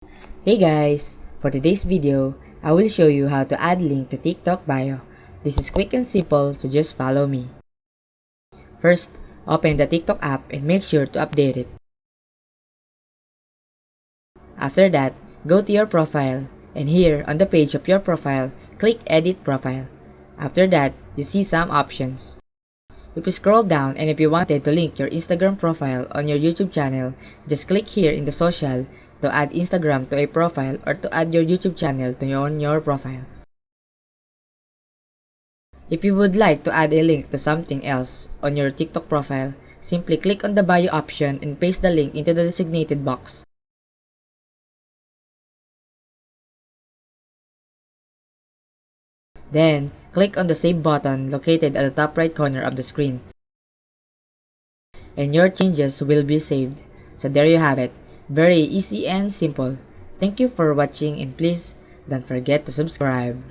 Hey guys! For today's video, I will show you how to add link to TikTok bio. This is quick and simple, so just follow me. First, open the TikTok app and make sure to update it. After that, go to your profile, and here on the page of your profile, click Edit Profile. After that, you see some options. If you scroll down and if you wanted to link your Instagram profile on your YouTube channel, just click here in the social to add Instagram to a profile or to add your YouTube channel to your profile. If you would like to add a link to something else on your TikTok profile, simply click on the bio option and paste the link into the designated box. Then, click on the save button located at the top right corner of the screen. And your changes will be saved. So there you have it. Very easy and simple. Thank you for watching and please don't forget to subscribe.